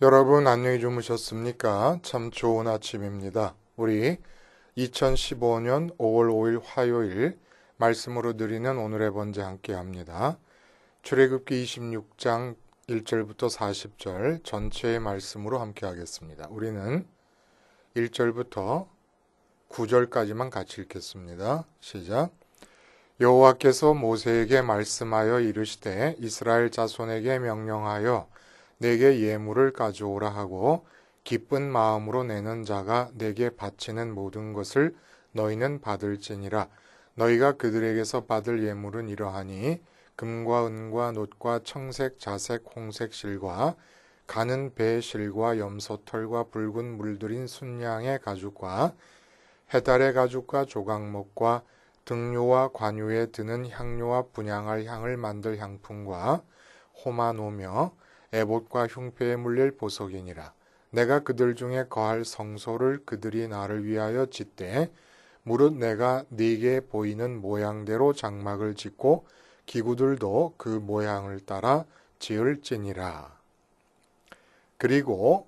여러분 안녕히 주무셨습니까? 참 좋은 아침입니다. 우리 2015년 5월 5일 화요일 말씀으로 드리는 오늘의 번제 함께 합니다. 출애굽기 26장 1절부터 40절 전체의 말씀으로 함께 하겠습니다. 우리는 1절부터 9절까지만 같이 읽겠습니다. 시작. 여호와께서 모세에게 말씀하여 이르시되 이스라엘 자손에게 명령하여 내게 예물을 가져오라 하고 기쁜 마음으로 내는 자가 내게 바치는 모든 것을 너희는 받을지니라. 너희가 그들에게서 받을 예물은 이러하니 금과 은과 놋과 청색, 자색, 홍색 실과 가는 배 실과 염소털과 붉은 물들인 순양의 가죽과 해달의 가죽과 조각목과 등료와 관유에 드는 향료와 분향할 향을 만들 향품과 호마노며 에봇과 흉패에 물릴 보석이니라. 내가 그들 중에 거할 성소를 그들이 나를 위하여 짓되 무릇 내가 네게 보이는 모양대로 장막을 짓고 기구들도 그 모양을 따라 지을지니라. 그리고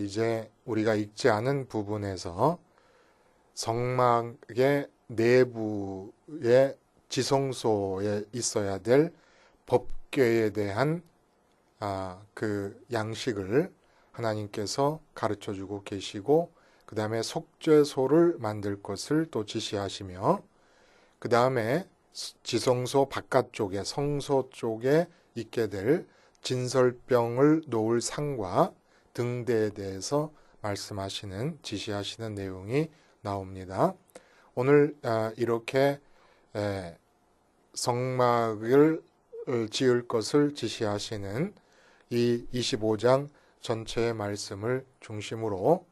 이제 우리가 읽지 않은 부분에서 성막의 내부의 지성소에 있어야 될 법궤에 대한 그 양식을 하나님께서 가르쳐 주고 계시고, 그 다음에 속죄소를 만들 것을 또 지시하시며, 그 다음에 지성소 바깥쪽에 성소 쪽에 있게 될 진설병을 놓을 상과 등대에 대해서 말씀하시는 지시하시는 내용이 나옵니다. 오늘 이렇게 성막을 지을 것을 지시하시는 이 25장 전체의 말씀을 중심으로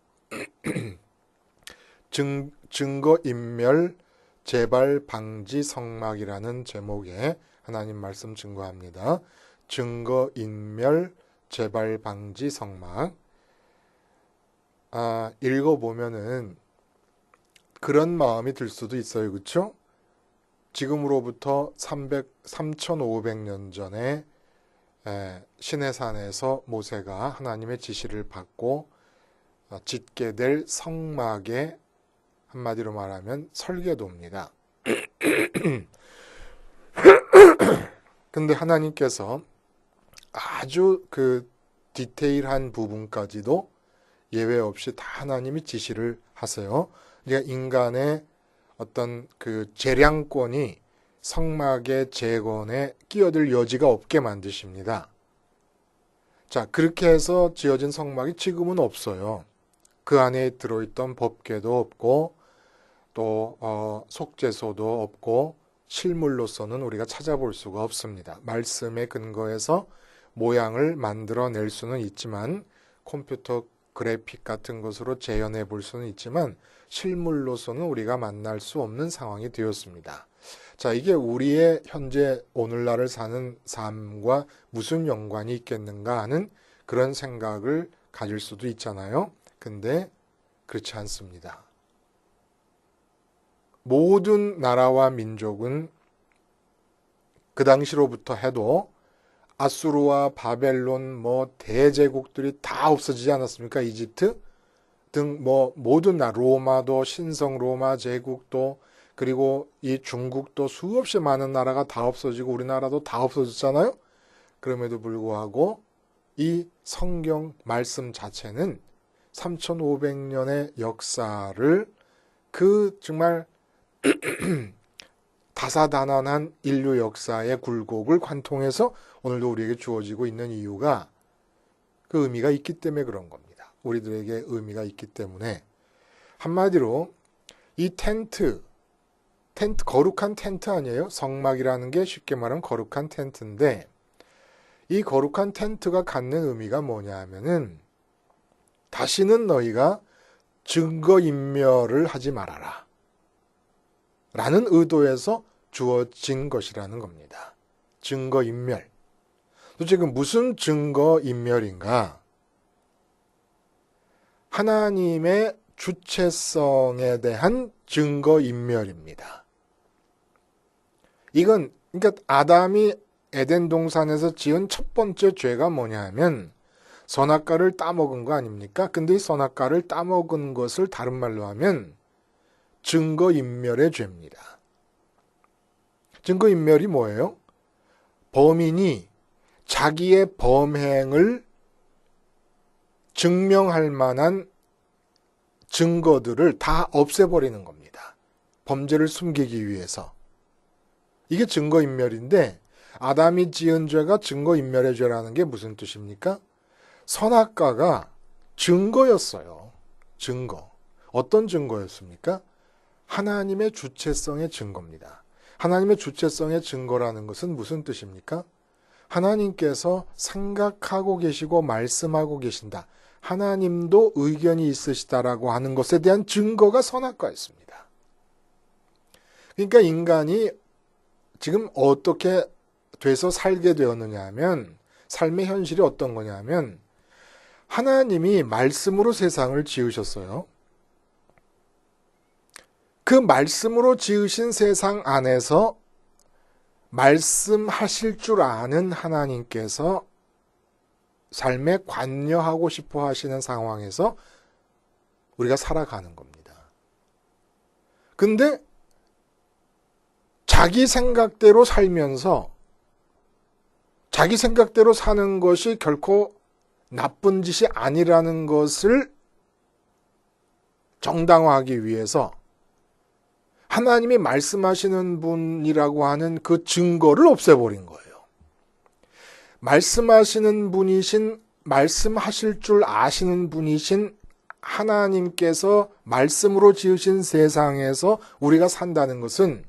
증거인멸 재발 방지 성막이라는 제목의 하나님 말씀 증거합니다. 증거인멸 재발 방지 성막. 읽어보면은 그런 마음이 들 수도 있어요. 그렇죠? 지금으로부터 3,500년 전에 시내산에서 모세가 하나님의 지시를 받고 짓게 될 성막의 한마디로 말하면 설계도입니다. 근데 하나님께서 아주 그 디테일한 부분까지도 예외 없이 다 하나님이 지시를 하세요. 그러니까 인간의 어떤 그 재량권이 성막의 재건에 끼어들 여지가 없게 만드십니다. 자, 그렇게 해서 지어진 성막이 지금은 없어요. 그 안에 들어있던 법궤도 없고 또 속죄소도 없고 실물로서는 우리가 찾아볼 수가 없습니다. 말씀에 근거해서 모양을 만들어낼 수는 있지만, 컴퓨터 그래픽 같은 것으로 재현해 볼 수는 있지만 실물로서는 우리가 만날 수 없는 상황이 되었습니다. 자, 이게 우리의 현재 오늘날을 사는 삶과 무슨 연관이 있겠는가 하는 그런 생각을 가질 수도 있잖아요. 근데 그렇지 않습니다. 모든 나라와 민족은 그 당시로부터 해도 아수르와 바벨론 대제국들이 다 없어지지 않았습니까? 이집트 등 모든 로마도 신성 로마 제국도, 그리고 이 중국도 수없이 많은 나라가 다 없어지고 우리나라도 다 없어졌잖아요. 그럼에도 불구하고 이 성경 말씀 자체는 3,500년의 역사를 그 정말 다사다난한 인류 역사의 굴곡을 관통해서 오늘도 우리에게 주어지고 있는 이유가 그 의미가 있기 때문에 그런 겁니다. 우리들에게 의미가 있기 때문에. 한마디로 이 텐트 거룩한 텐트 아니에요? 성막이라는 게 쉽게 말하면 거룩한 텐트인데, 이 거룩한 텐트가 갖는 의미가 뭐냐 하면은 다시는 너희가 증거인멸을 하지 말아라 라는 의도에서 주어진 것이라는 겁니다. 증거인멸. 도대체 그 무슨 증거인멸인가? 하나님의 주체성에 대한 증거인멸입니다. 이건 그러니까 아담이 에덴 동산에서 지은 첫 번째 죄가 뭐냐 하면 선악과를 따먹은 거 아닙니까? 근데 이 선악과를 따먹은 것을 다른 말로 하면 증거인멸의 죄입니다. 증거인멸이 뭐예요? 범인이 자기의 범행을 증명할 만한 증거들을 다 없애버리는 겁니다. 범죄를 숨기기 위해서. 이게 증거인멸인데 아담이 지은 죄가 증거인멸의 죄라는 게 무슨 뜻입니까? 선악과가 증거였어요. 증거. 어떤 증거였습니까? 하나님의 주체성의 증거입니다. 하나님의 주체성의 증거라는 것은 무슨 뜻입니까? 하나님께서 생각하고 계시고 말씀하고 계신다. 하나님도 의견이 있으시다라고 하는 것에 대한 증거가 선악과였습니다. 그러니까 인간이 지금 어떻게 돼서 살게 되었느냐 하면 삶의 현실이 어떤 거냐 하면 하나님이 말씀으로 세상을 지으셨어요. 그 말씀으로 지으신 세상 안에서 말씀하실 줄 아는 하나님께서 삶에 관여하고 싶어 하시는 상황에서 우리가 살아가는 겁니다. 근데 자기 생각대로 살면서 자기 생각대로 사는 것이 결코 나쁜 짓이 아니라는 것을 정당화하기 위해서 하나님이 말씀하시는 분이라고 하는 그 증거를 없애버린 거예요. 말씀하시는 분이신, 말씀하실 줄 아시는 분이신 하나님께서 말씀으로 지으신 세상에서 우리가 산다는 것은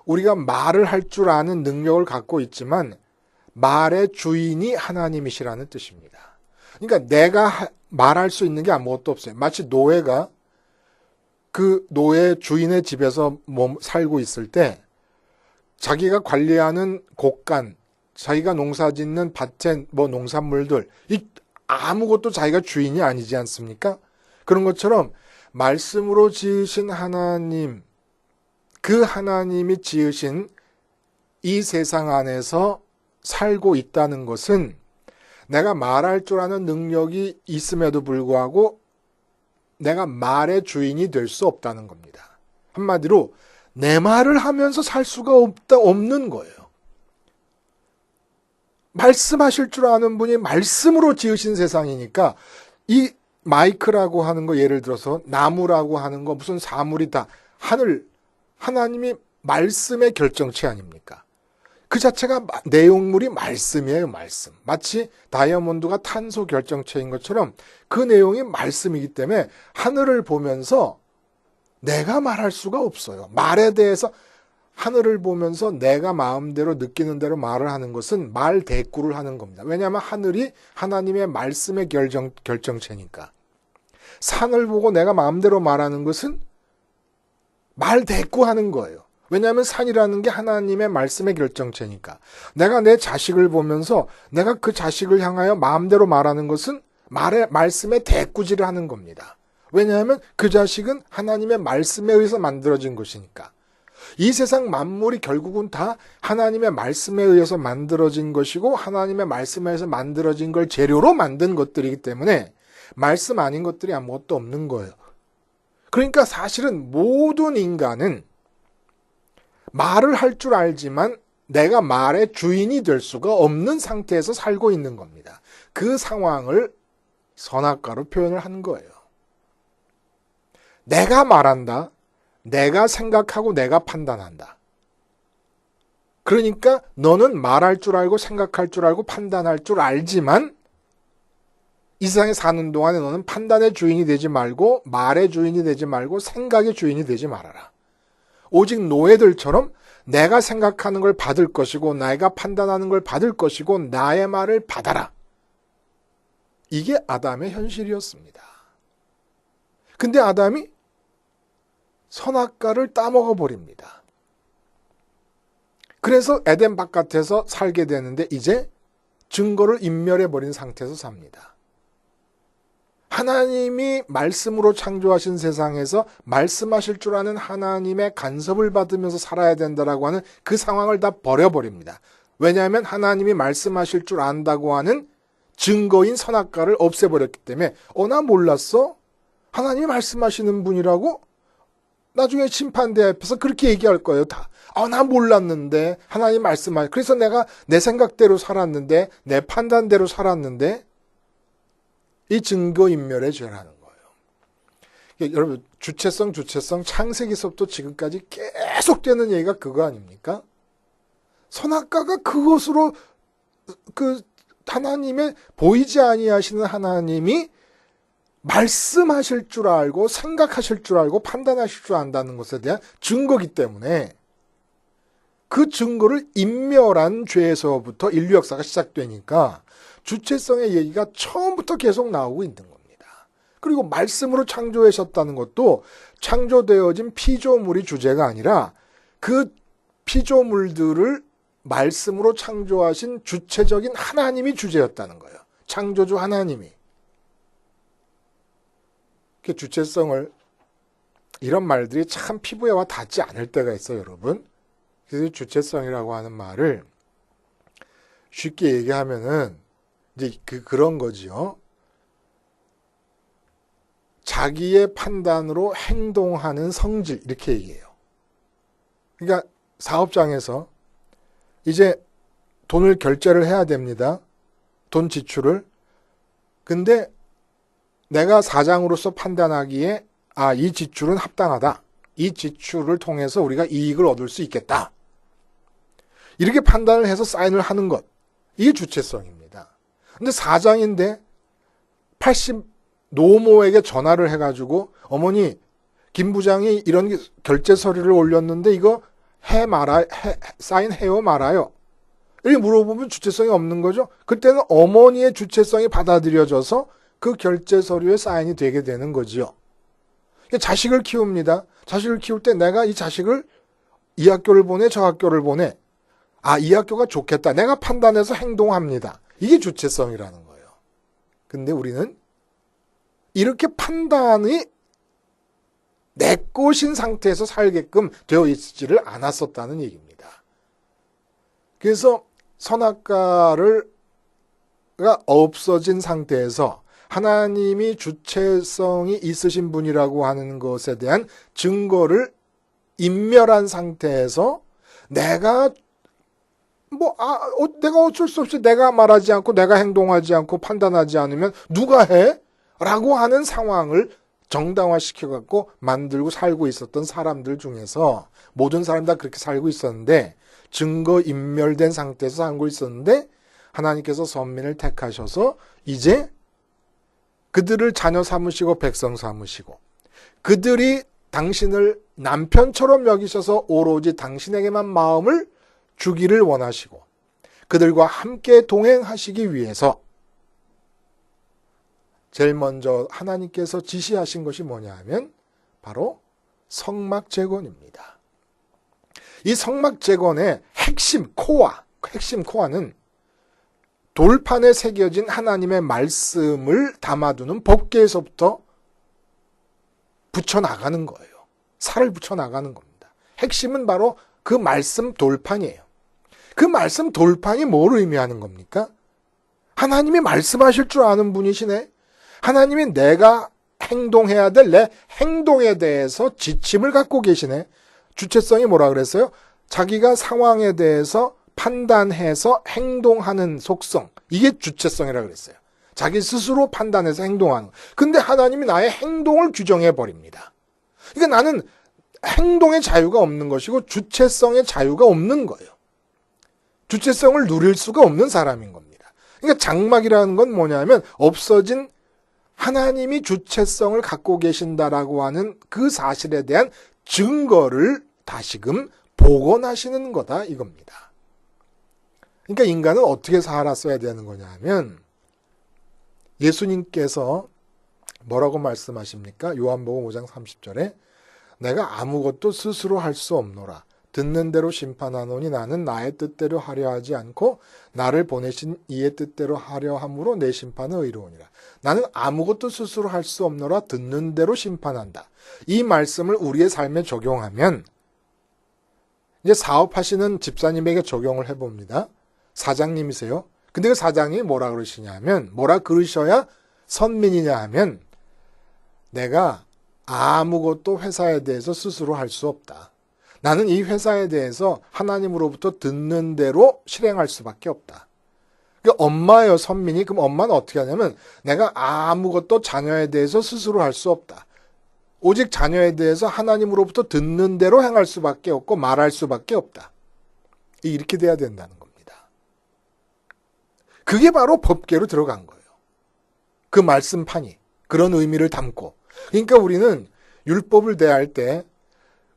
우리가 말을 할 줄 아는 능력을 갖고 있지만 말의 주인이 하나님이시라는 뜻입니다. 그러니까 내가 말할 수 있는 게 아무것도 없어요. 마치 노예가 그 노예 주인의 집에서 살고 있을 때 자기가 관리하는 곳간, 자기가 농사짓는 밭에 농산물들, 아무것도 자기가 주인이 아니지 않습니까? 그런 것처럼 말씀으로 지으신 하나님, 그 하나님이 지으신 이 세상 안에서 살고 있다는 것은 내가 말할 줄 아는 능력이 있음에도 불구하고 내가 말의 주인이 될 수 없다는 겁니다. 한마디로 내 말을 하면서 살 수가 없는 거예요. 말씀하실 줄 아는 분이 말씀으로 지으신 세상이니까 이 마이크라고 하는 거 예를 들어서 나무라고 하는 거 무슨 사물이다. 하나님이 말씀의 결정체 아닙니까? 그 자체가 내용물이 말씀이에요, 말씀. 마치 다이아몬드가 탄소 결정체인 것처럼 그 내용이 말씀이기 때문에 하늘을 보면서 내가 말할 수가 없어요. 말에 대해서 하늘을 보면서 내가 마음대로 느끼는 대로 말을 하는 것은 말 대꾸를 하는 겁니다. 왜냐하면 하늘이 하나님의 말씀의 결정체니까. 산을 보고 내가 마음대로 말하는 것은 말 대꾸하는 거예요. 왜냐하면 산이라는 게 하나님의 말씀의 결정체니까. 내가 내 자식을 보면서 내가 그 자식을 향하여 마음대로 말하는 것은 말씀의 대꾸질을 하는 겁니다. 왜냐하면 그 자식은 하나님의 말씀에 의해서 만들어진 것이니까. 이 세상 만물이 결국은 다 하나님의 말씀에 의해서 만들어진 것이고 하나님의 말씀에 의해서 만들어진 걸 재료로 만든 것들이기 때문에 말씀 아닌 것들이 아무것도 없는 거예요. 그러니까 사실은 모든 인간은 말을 할 줄 알지만 내가 말의 주인이 될 수가 없는 상태에서 살고 있는 겁니다. 그 상황을 선악과로 표현을 한 거예요. 내가 말한다. 내가 생각하고 내가 판단한다. 그러니까 너는 말할 줄 알고 생각할 줄 알고 판단할 줄 알지만 이 세상에 사는 동안에 너는 판단의 주인이 되지 말고 말의 주인이 되지 말고 생각의 주인이 되지 말아라. 오직 노예들처럼 내가 생각하는 걸 받을 것이고 내가 판단하는 걸 받을 것이고 나의 말을 받아라. 이게 아담의 현실이었습니다. 근데 아담이 선악과를 따먹어 버립니다. 그래서 에덴 바깥에서 살게 되는데 이제 증거를 인멸해 버린 상태에서 삽니다. 하나님이 말씀으로 창조하신 세상에서 말씀하실 줄 아는 하나님의 간섭을 받으면서 살아야 된다라고 하는 그 상황을 다 버려버립니다. 왜냐하면 하나님이 말씀하실 줄 안다고 하는 증거인 선악과를 없애버렸기 때문에 나 몰랐어? 하나님이 말씀하시는 분이라고? 나중에 심판대 앞에서 그렇게 얘기할 거예요. 다. 나 몰랐는데 하나님 말씀하시. 그래서 내가 내 생각대로 살았는데 내 판단대로 살았는데 이 증거인멸의 죄라는 거예요. 여러분 주체성 창세기서부터 지금까지 계속되는 얘기가 그거 아닙니까? 선악과가 그것으로 하나님의 보이지 아니하시는 하나님이 말씀하실 줄 알고 생각하실 줄 알고 판단하실 줄 안다는 것에 대한 증거이기 때문에 그 증거를 인멸한 죄에서부터 인류 역사가 시작되니까 주체성의 얘기가 처음부터 계속 나오고 있는 겁니다. 그리고 말씀으로 창조하셨다는 것도 창조되어진 피조물이 주제가 아니라 그 피조물들을 말씀으로 창조하신 주체적인 하나님이 주제였다는 거예요. 창조주 하나님이. 그 주체성을 이런 말들이 참 피부에 와 닿지 않을 때가 있어요, 여러분. 그래서 주체성이라고 하는 말을 쉽게 얘기하면은 이제 그런 거지요. 자기의 판단으로 행동하는 성질 이렇게 얘기해요. 그러니까 사업장에서 이제 돈을 결제를 해야 됩니다. 돈 지출을. 근데 내가 사장으로서 판단하기에 이 지출은 합당하다. 이 지출을 통해서 우리가 이익을 얻을 수 있겠다. 이렇게 판단을 해서 사인을 하는 것. 이게 주체성입니다. 근데 사장인데 노모에게 전화를 해가지고 어머니 김 부장이 이런 결제 서류를 올렸는데 이거 사인해요 말아요. 이렇게 물어보면 주체성이 없는 거죠. 그때는 어머니의 주체성이 받아들여져서 그 결제 서류에 사인이 되게 되는 거지요. 자식을 키웁니다. 자식을 키울 때 내가 이 자식을 이 학교를 보내 저 학교를 보내. 이 학교가 좋겠다. 내가 판단해서 행동합니다. 이게 주체성이라는 거예요. 근데 우리는 이렇게 판단이 내 것인 상태에서 살게끔 되어 있지를 않았었다는 얘기입니다. 그래서 선악과가 없어진 상태에서 하나님이 주체성이 있으신 분이라고 하는 것에 대한 증거를 인멸한 상태에서 내가 어쩔 수 없이 내가 말하지 않고 내가 행동하지 않고 판단하지 않으면 누가 해? 라고 하는 상황을 정당화시켜갖고 만들고 살고 있었던 사람들 중에서 모든 사람 다 그렇게 살고 있었는데 증거 인멸된 상태에서 살고 있었는데 하나님께서 선민을 택하셔서 이제 그들을 자녀 삼으시고 백성 삼으시고 그들이 당신을 남편처럼 여기셔서 오로지 당신에게만 마음을 주기를 원하시고 그들과 함께 동행하시기 위해서 제일 먼저 하나님께서 지시하신 것이 뭐냐 하면 바로 성막재건입니다. 이 성막재건의 핵심 코어는 돌판에 새겨진 하나님의 말씀을 담아두는 법궤에서부터 붙여나가는 거예요. 살을 붙여나가는 겁니다. 핵심은 바로 그 말씀 돌판이에요. 그 말씀 돌판이 뭘 의미하는 겁니까? 하나님이 말씀하실 줄 아는 분이시네. 하나님이 내가 행동해야 될 내 행동에 대해서 지침을 갖고 계시네. 주체성이 뭐라 그랬어요? 자기가 상황에 대해서 판단해서 행동하는 속성. 이게 주체성이라고 그랬어요. 자기 스스로 판단해서 행동하는 거. 근데 하나님이 나의 행동을 규정해 버립니다. 그러니까 나는 행동의 자유가 없는 것이고 주체성의 자유가 없는 거예요. 주체성을 누릴 수가 없는 사람인 겁니다. 그러니까 장막이라는 건 뭐냐면 없어진 하나님이 주체성을 갖고 계신다라고 하는 그 사실에 대한 증거를 다시금 복원하시는 거다 이겁니다. 그러니까 인간은 어떻게 살았어야 되는 거냐 하면 예수님께서 뭐라고 말씀하십니까? 요한복음 5장 30절에 내가 아무것도 스스로 할 수 없노라. 듣는 대로 심판하노니 나는 나의 뜻대로 하려 하지 않고 나를 보내신 이의 뜻대로 하려 함으로 내 심판은 의로우니라. 나는 아무것도 스스로 할 수 없노라. 듣는 대로 심판한다. 이 말씀을 우리의 삶에 적용하면 이제 사업하시는 집사님에게 적용을 해봅니다. 사장님이세요. 근데 그 사장이 뭐라 그러시냐면, 뭐라 그러셔야 선민이냐 하면, 내가 아무것도 회사에 대해서 스스로 할 수 없다. 나는 이 회사에 대해서 하나님으로부터 듣는 대로 실행할 수밖에 없다. 그러니까 엄마예요, 선민이. 그럼 엄마는 어떻게 하냐면, 내가 아무것도 자녀에 대해서 스스로 할 수 없다. 오직 자녀에 대해서 하나님으로부터 듣는 대로 행할 수밖에 없고 말할 수밖에 없다. 이렇게 돼야 된다는 겁니다. 그게 바로 법계로 들어간 거예요. 그 말씀판이 그런 의미를 담고. 그러니까 우리는 율법을 대할 때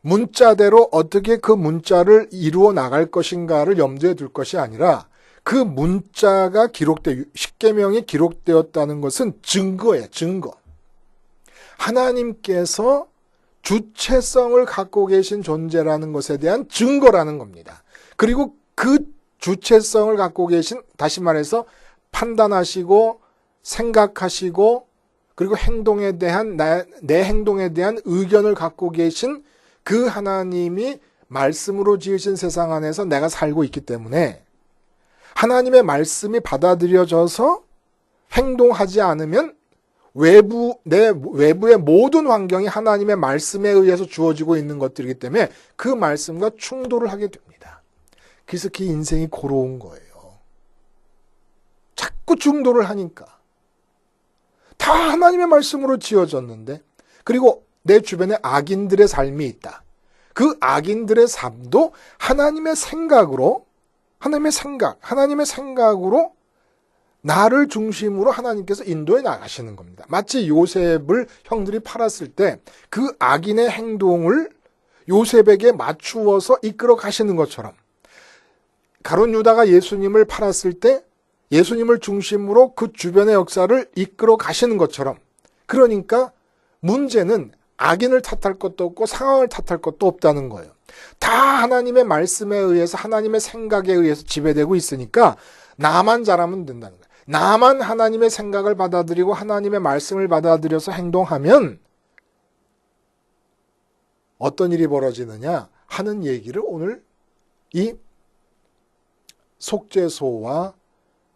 문자대로 어떻게 그 문자를 이루어 나갈 것인가를 염두에 둘 것이 아니라 그 문자가 십계명이 기록되었다는 것은 증거예요. 증거. 하나님께서 주체성을 갖고 계신 존재라는 것에 대한 증거라는 겁니다. 그리고 그 주체성을 갖고 계신, 다시 말해서 판단하시고 생각하시고 그리고 행동에 대한 내 행동에 대한 의견을 갖고 계신 그 하나님이 말씀으로 지으신 세상 안에서 내가 살고 있기 때문에 하나님의 말씀이 받아들여져서 행동하지 않으면 내 외부의 모든 환경이 하나님의 말씀에 의해서 주어지고 있는 것들이기 때문에 그 말씀과 충돌을 하게 됩니다. 그래서 그 인생이 고로운 거예요. 자꾸 충돌을 하니까. 다 하나님의 말씀으로 지어졌는데, 그리고 내 주변에 악인들의 삶이 있다. 그 악인들의 삶도 하나님의 생각으로 나를 중심으로 하나님께서 인도해 나가시는 겁니다. 마치 요셉을 형들이 팔았을 때 그 악인의 행동을 요셉에게 맞추어서 이끌어 가시는 것처럼, 가룟 유다가 예수님을 팔았을 때 예수님을 중심으로 그 주변의 역사를 이끌어 가시는 것처럼, 그러니까 문제는 악인을 탓할 것도 없고 상황을 탓할 것도 없다는 거예요. 다 하나님의 말씀에 의해서, 하나님의 생각에 의해서 지배되고 있으니까 나만 잘하면 된다는 거예요. 나만 하나님의 생각을 받아들이고 하나님의 말씀을 받아들여서 행동하면 어떤 일이 벌어지느냐 하는 얘기를 오늘 이 속죄소와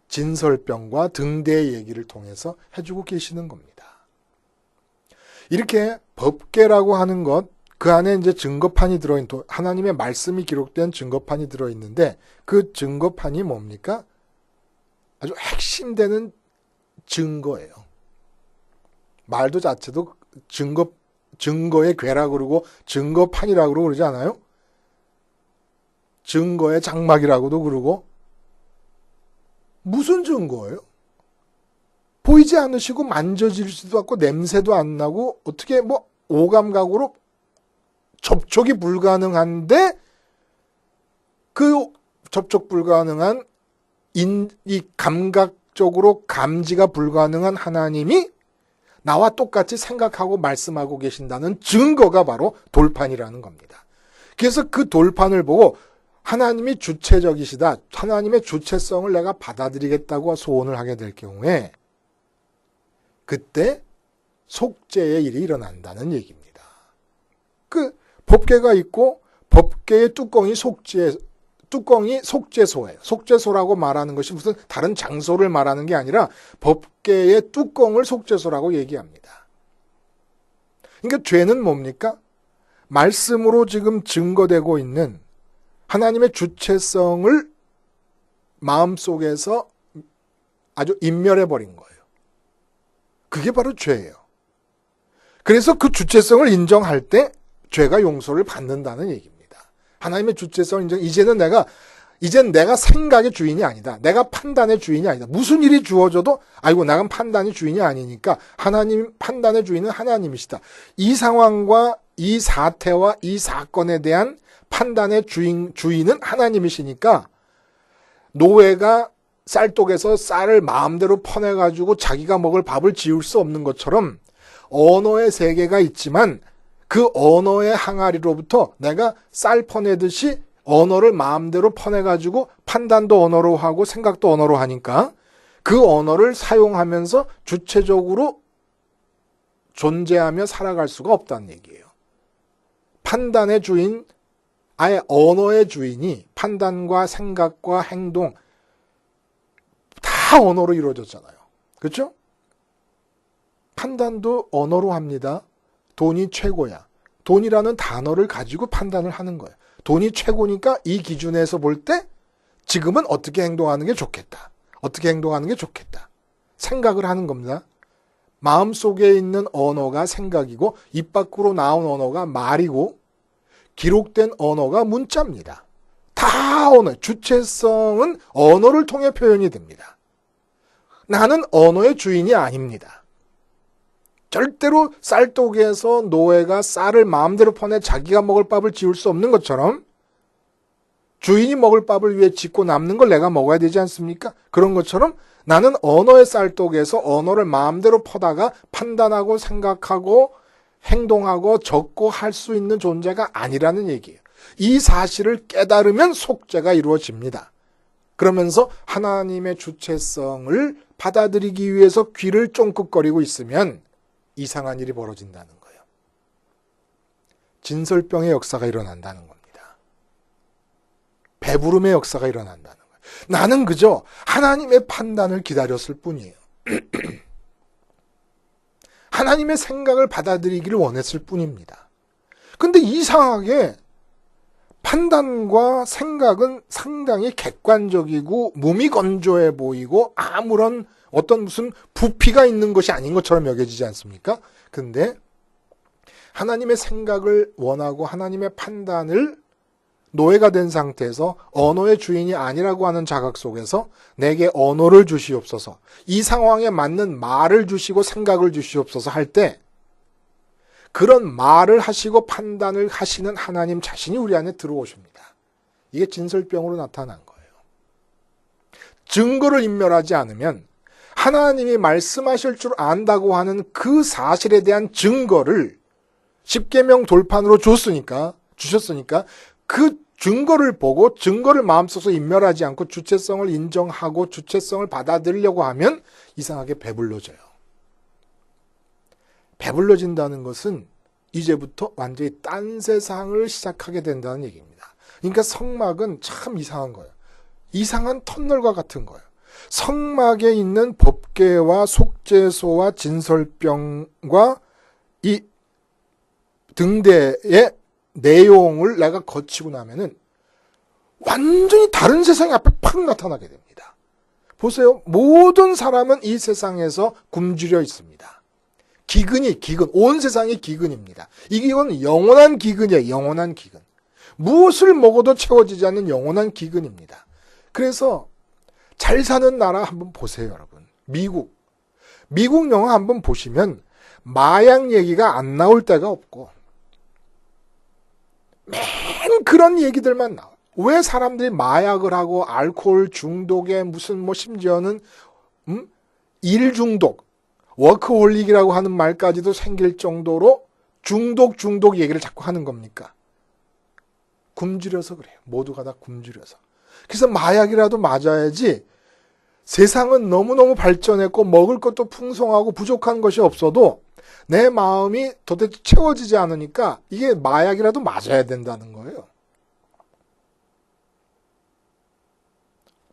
진설병과 등대의 얘기를 통해서 해주고 계시는 겁니다. 이렇게 법계라고 하는 것, 그 안에 이제 증거판이 들어있는, 하나님의 말씀이 기록된 증거판이 들어있는데, 그 증거판이 뭡니까? 아주 핵심되는 증거예요. 말도 자체도 증거의 괴라고 그러고 증거판이라고 그러지 않아요? 증거의 장막이라고도 그러고. 무슨 증거예요? 보이지 않으시고 만져지지도 않고 냄새도 안 나고 어떻게 오감각으로 접촉이 불가능한데, 그 접촉 불가능한 이 감각적으로 감지가 불가능한 하나님이 나와 똑같이 생각하고 말씀하고 계신다는 증거가 바로 돌판이라는 겁니다. 그래서 그 돌판을 보고 하나님이 주체적이시다, 하나님의 주체성을 내가 받아들이겠다고 소원을 하게 될 경우에 그때 속죄의 일이 일어난다는 얘기입니다. 그 법궤가 있고 법궤의 뚜껑이 속죄소예요. 속죄소라고 말하는 것이 무슨 다른 장소를 말하는 게 아니라 법궤의 뚜껑을 속죄소라고 얘기합니다. 그러니까 죄는 뭡니까? 말씀으로 지금 증거되고 있는 하나님의 주체성을 마음속에서 아주 인멸해버린 거예요. 그게 바로 죄예요. 그래서 그 주체성을 인정할 때 죄가 용서를 받는다는 얘기입니다. 하나님의 주체성을 인정, 이제는 내가 생각의 주인이 아니다. 내가 판단의 주인이 아니다. 무슨 일이 주어져도 아이고 나는 판단의 주인이 아니니까 하나님, 판단의 주인은 하나님이시다. 이 상황과 이 사태와 이 사건에 대한 판단의 주인은 하나님이시니까 노예가 쌀독에서 쌀을 마음대로 퍼내가지고 자기가 먹을 밥을 지을 수 없는 것처럼 언어의 세계가 있지만 그 언어의 항아리로부터 내가 쌀 퍼내듯이 언어를 마음대로 퍼내가지고 판단도 언어로 하고 생각도 언어로 하니까 그 언어를 사용하면서 주체적으로 존재하며 살아갈 수가 없다는 얘기예요. 판단의 주인, 아예 언어의 주인이 판단과 생각과 행동, 다 언어로 이루어졌잖아요. 그렇죠? 판단도 언어로 합니다. 돈이 최고야. 돈이라는 단어를 가지고 판단을 하는 거예요. 돈이 최고니까 이 기준에서 볼 때 지금은 어떻게 행동하는 게 좋겠다. 어떻게 행동하는 게 좋겠다. 생각을 하는 겁니다. 마음속에 있는 언어가 생각이고 입 밖으로 나온 언어가 말이고 기록된 언어가 문자입니다. 다 언어, 주체성은 언어를 통해 표현이 됩니다. 나는 언어의 주인이 아닙니다. 절대로 쌀독에서 노예가 쌀을 마음대로 퍼내 자기가 먹을 밥을 지을 수 없는 것처럼 주인이 먹을 밥을 위해 짓고 남는 걸 내가 먹어야 되지 않습니까? 그런 것처럼 나는 언어의 쌀독에서 언어를 마음대로 퍼다가 판단하고 생각하고 행동하고 적고 할 수 있는 존재가 아니라는 얘기예요. 이 사실을 깨달으면 속죄가 이루어집니다. 그러면서 하나님의 주체성을 받아들이기 위해서 귀를 쫑긋거리고 있으면 이상한 일이 벌어진다는 거예요. 진설병의 역사가 일어난다는 겁니다. 배부름의 역사가 일어난다는 거예요. 나는 그저 하나님의 판단을 기다렸을 뿐이에요. 하나님의 생각을 받아들이기를 원했을 뿐입니다. 근데 이상하게 판단과 생각은 상당히 객관적이고 무미건조해 보이고 아무런 어떤 무슨 부피가 있는 것이 아닌 것처럼 여겨지지 않습니까? 근데 하나님의 생각을 원하고 하나님의 판단을 노예가 된 상태에서 언어의 주인이 아니라고 하는 자각 속에서 내게 언어를 주시옵소서, 이 상황에 맞는 말을 주시고 생각을 주시옵소서 할 때 그런 말을 하시고 판단을 하시는 하나님 자신이 우리 안에 들어오십니다. 이게 진설병으로 나타난 거예요. 증거를 인멸하지 않으면 하나님이 말씀하실 줄 안다고 하는 그 사실에 대한 증거를 십계명 돌판으로 주셨으니까 그 증거를 보고 증거를 마음속에서 인멸하지 않고 주체성을 인정하고 주체성을 받아들이려고 하면 이상하게 배불러져요. 배불러진다는 것은 이제부터 완전히 딴 세상을 시작하게 된다는 얘기입니다. 그러니까 성막은 참 이상한 거예요. 이상한 터널과 같은 거예요. 성막에 있는 법궤와 속죄소와 진설병과 이 등대의 내용을 내가 거치고 나면은 완전히 다른 세상이 앞에 팍 나타나게 됩니다. 보세요. 모든 사람은 이 세상에서 굶주려 있습니다. 기근, 온 세상이 기근입니다. 이 기근은 영원한 기근이에요. 영원한 기근. 무엇을 먹어도 채워지지 않는 영원한 기근입니다. 그래서 잘 사는 나라 한번 보세요, 여러분. 미국 영화 한번 보시면 마약 얘기가 안 나올 때가 없고 맨 그런 얘기들만 나와요. 왜 사람들이 마약을 하고 알코올 중독에 무슨 심지어는 일 중독, 워크홀릭이라고 하는 말까지도 생길 정도로 중독 얘기를 자꾸 하는 겁니까? 굶주려서 그래요. 모두가 다 굶주려서. 그래서 마약이라도 맞아야지 세상은 너무너무 발전했고 먹을 것도 풍성하고 부족한 것이 없어도 내 마음이 도대체 채워지지 않으니까 이게 마약이라도 맞아야 된다는 거예요.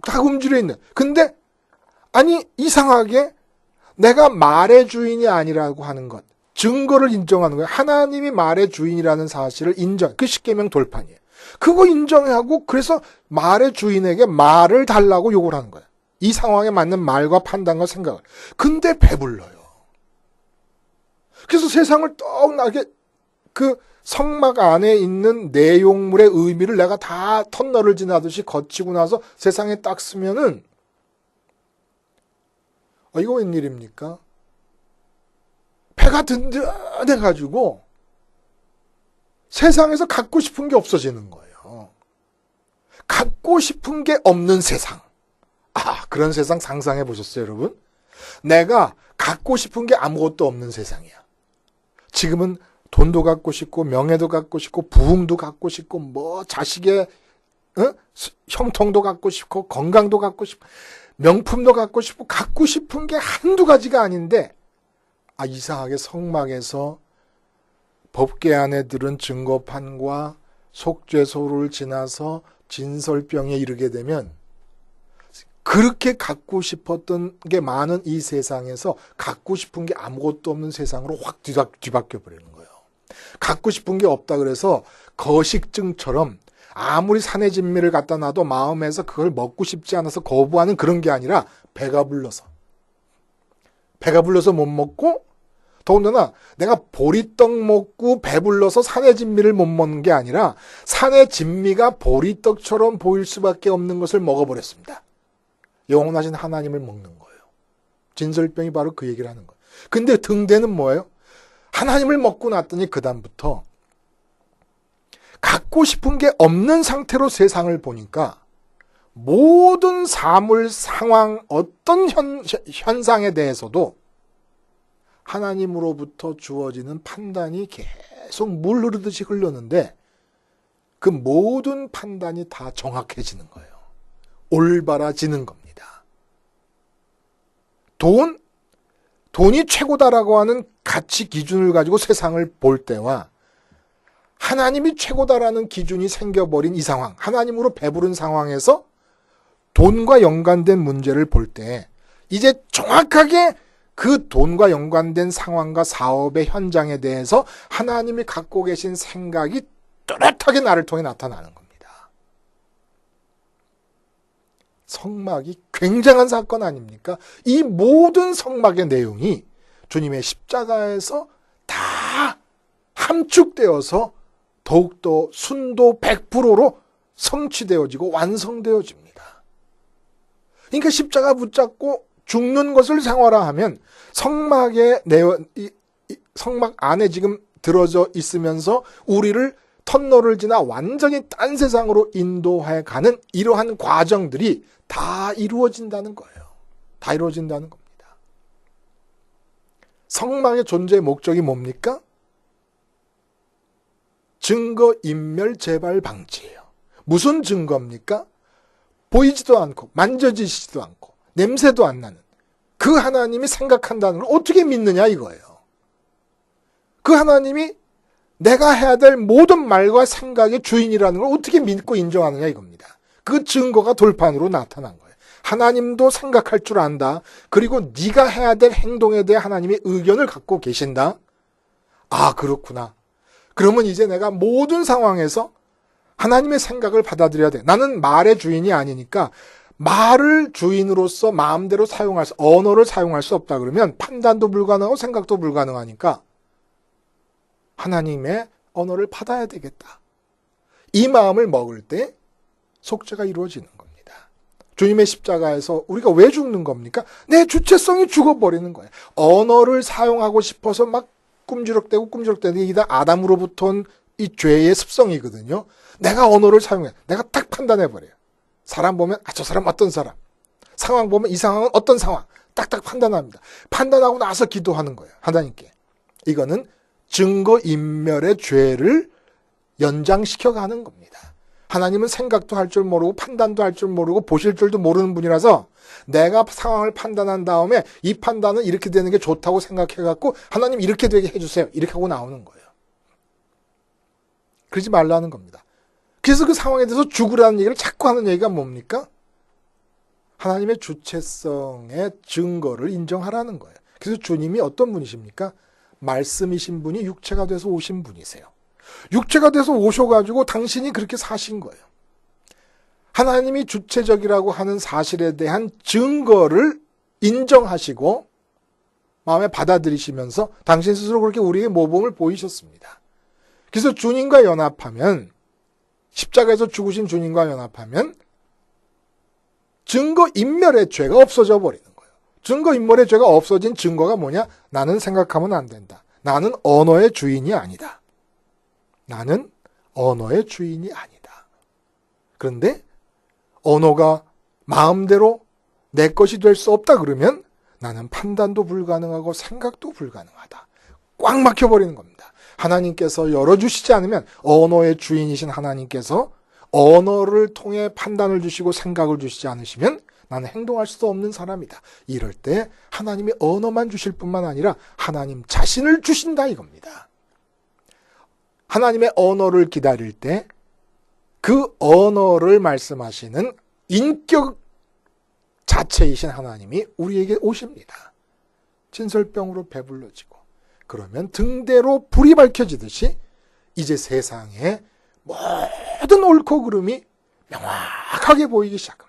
다 굶주려 있는. 근데 아니 이상하게 내가 말의 주인이 아니라고 하는 것, 증거를 인정하는 거예요. 하나님이 말의 주인이라는 사실을 인정. 그 십계명 돌판이에요. 그거 인정하고 그래서 말의 주인에게 말을 달라고 요구를 하는 거예요. 이 상황에 맞는 말과 판단과 생각을. 근데 배불러요. 그래서 세상을 떡나게 그 성막 안에 있는 내용물의 의미를 내가 다 터널을 지나듯이 거치고 나서 세상에 딱 쓰면은 이거 웬일입니까? 배가 든든해가지고 세상에서 갖고 싶은 게 없어지는 거예요. 갖고 싶은 게 없는 세상. 그런 세상 상상해 보셨어요, 여러분? 내가 갖고 싶은 게 아무것도 없는 세상이야. 지금은 돈도 갖고 싶고 명예도 갖고 싶고 부흥도 갖고 싶고 자식의 형통도 갖고 싶고 건강도 갖고 싶고 명품도 갖고 싶은 게 한두 가지가 아닌데 이상하게 성막에서 법궤 안에 들은 증거판과 속죄소를 지나서 진설병에 이르게 되면 그렇게 갖고 싶었던 게 많은 이 세상에서 갖고 싶은 게 아무것도 없는 세상으로 확 뒤바뀌어 버리는 거예요. 갖고 싶은 게 없다 그래서 거식증처럼 아무리 산의 진미를 갖다 놔도 마음에서 그걸 먹고 싶지 않아서 거부하는 그런 게 아니라 배가 불러서 못 먹고, 더군다나 내가 보리떡 먹고 배불러서 산의 진미를 못 먹는 게 아니라 산의 진미가 보리떡처럼 보일 수밖에 없는 것을 먹어버렸습니다. 영원하신 하나님을 먹는 거예요. 진설병이 바로 그 얘기를 하는 거예요. 근데 등대는 뭐예요? 하나님을 먹고 났더니 그 다음부터 갖고 싶은 게 없는 상태로 세상을 보니까 모든 사물, 상황, 어떤 현상에 대해서도 하나님으로부터 주어지는 판단이 계속 물 흐르듯이 흘렀는데 그 모든 판단이 다 정확해지는 거예요. 올바라지는 겁니다. 돈이 최고다라고 하는 가치 기준을 가지고 세상을 볼 때와 하나님이 최고다라는 기준이 생겨버린 이 상황, 하나님으로 배부른 상황에서 돈과 연관된 문제를 볼 때 이제 정확하게 그 돈과 연관된 상황과 사업의 현장에 대해서 하나님이 갖고 계신 생각이 뚜렷하게 나를 통해 나타나는 겁니다. 성막이 굉장한 사건 아닙니까? 이 모든 성막의 내용이 주님의 십자가에서 다 함축되어서 더욱더 순도 100%로 성취되어지고 완성되어집니다. 그러니까 십자가 붙잡고 죽는 것을 생활화하면 성막의 성막 안에 지금 들어져 있으면서 우리를 터널을 지나 완전히 딴 세상으로 인도해 가는 이러한 과정들이 다 이루어진다는 거예요. 다 이루어진다는 겁니다. 성막의 존재의 목적이 뭡니까? 증거 인멸 재발 방지예요. 무슨 증거입니까? 보이지도 않고 만져지지도 않고 냄새도 안 나는 그 하나님이 생각한다는 걸 어떻게 믿느냐 이거예요. 그 하나님이 내가 해야 될 모든 말과 생각의 주인이라는 걸 어떻게 믿고 인정하느냐 이겁니다. 그 증거가 돌판으로 나타난 거예요. 하나님도 생각할 줄 안다. 그리고 네가 해야 될 행동에 대해 하나님이 의견을 갖고 계신다. 아, 그렇구나. 그러면 이제 내가 모든 상황에서 하나님의 생각을 받아들여야 돼. 나는 말의 주인이 아니니까 말을 주인으로서 마음대로 언어를 사용할 수 없다 그러면 판단도 불가능하고 생각도 불가능하니까 하나님의 언어를 받아야 되겠다. 이 마음을 먹을 때 속죄가 이루어지는 겁니다. 주님의 십자가에서 우리가 왜 죽는 겁니까? 내 주체성이 죽어버리는 거예요. 언어를 사용하고 싶어서 막 꿈주럭대고 이게 다 아담으로부터 온 이 죄의 습성이거든요. 내가 언어를 사용해. 내가 딱 판단해버려요. 사람 보면 저 사람 어떤 사람. 상황 보면 이 상황은 어떤 상황. 딱딱 판단합니다. 판단하고 나서 기도하는 거예요. 하나님께. 이거는 증거인멸의 죄를 연장시켜가는 겁니다. 하나님은 생각도 할 줄 모르고 판단도 할 줄 모르고 보실 줄도 모르는 분이라서 내가 상황을 판단한 다음에 이 판단은 이렇게 되는 게 좋다고 생각해갖고 하나님 이렇게 되게 해주세요. 이렇게 하고 나오는 거예요. 그러지 말라는 겁니다. 그래서 그 상황에 대해서 죽으라는 얘기를 자꾸 하는 얘기가 뭡니까? 하나님의 주체성의 증거를 인정하라는 거예요. 그래서 주님이 어떤 분이십니까? 말씀이신 분이 육체가 돼서 오신 분이세요. 육체가 돼서 오셔가지고 당신이 그렇게 사신 거예요. 하나님이 주체적이라고 하는 사실에 대한 증거를 인정하시고 마음에 받아들이시면서 당신 스스로 그렇게 우리에게 모범을 보이셨습니다. 그래서 주님과 연합하면, 십자가에서 죽으신 주님과 연합하면 증거인멸의 죄가 없어져 버리는 거예요. 증거인멸의 죄가 없어진 증거가 뭐냐? 나는 생각하면 안 된다. 나는 언어의 주인이 아니다. 나는 언어의 주인이 아니다. 그런데 언어가 마음대로 내 것이 될 수 없다 그러면 나는 판단도 불가능하고 생각도 불가능하다. 꽉 막혀버리는 겁니다. 하나님께서 열어주시지 않으면 언어의 주인이신 하나님께서 언어를 통해 판단을 주시고 생각을 주시지 않으시면 나는 행동할 수 없는 사람이다. 이럴 때 하나님이 언어만 주실 뿐만 아니라 하나님 자신을 주신다 이겁니다. 하나님의 언어를 기다릴 때 그 언어를 말씀하시는 인격 자체이신 하나님이 우리에게 오십니다. 진설병으로 배불러지고 그러면 등대로 불이 밝혀지듯이 이제 세상에 모든 옳고 그름이 명확하게 보이기 시작합니다.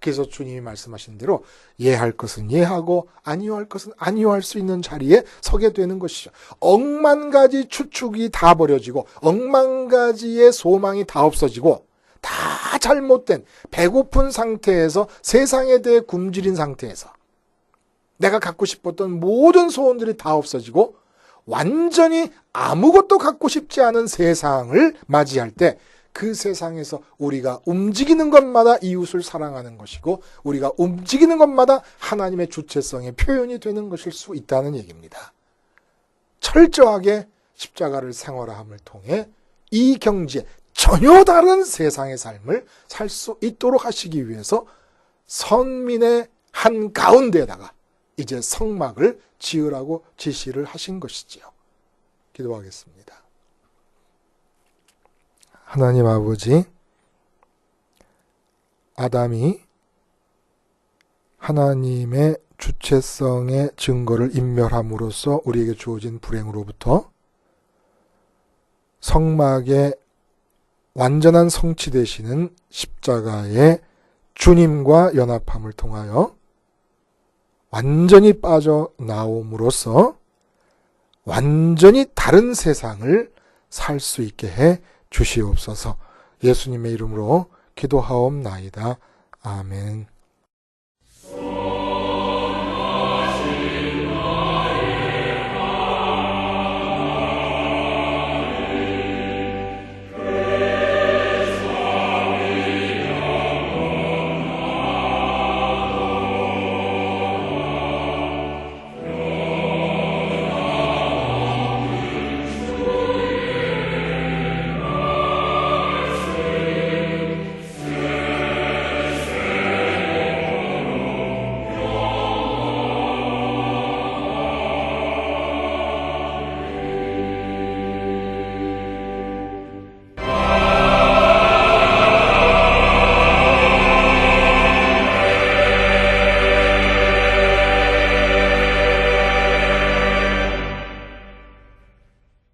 그래서 주님이 말씀하신 대로 예할 것은 예하고 아니요할 것은 아니요할 수 있는 자리에 서게 되는 것이죠. 억만 가지 추측이 다 버려지고 억만 가지의 소망이 다 없어지고 다 잘못된 배고픈 상태에서 세상에 대해 굶주린 상태에서 내가 갖고 싶었던 모든 소원들이 다 없어지고 완전히 아무것도 갖고 싶지 않은 세상을 맞이할 때 그 세상에서 우리가 움직이는 것마다 이웃을 사랑하는 것이고 우리가 움직이는 것마다 하나님의 주체성의 표현이 되는 것일 수 있다는 얘기입니다. 철저하게 십자가를 생활함을 통해 이 경지에 전혀 다른 세상의 삶을 살 수 있도록 하시기 위해서 선민의 한가운데에다가 이제 성막을 지으라고 지시를 하신 것이지요. 기도하겠습니다. 하나님 아버지, 아담이 하나님의 주체성의 증거를 인멸함으로써 우리에게 주어진 불행으로부터 성막의 완전한 성취 되시는 십자가의 주님과 연합함을 통하여 완전히 빠져나옴으로써 완전히 다른 세상을 살 수 있게 해 주시옵소서. 예수님의 이름으로 기도하옵나이다. 아멘.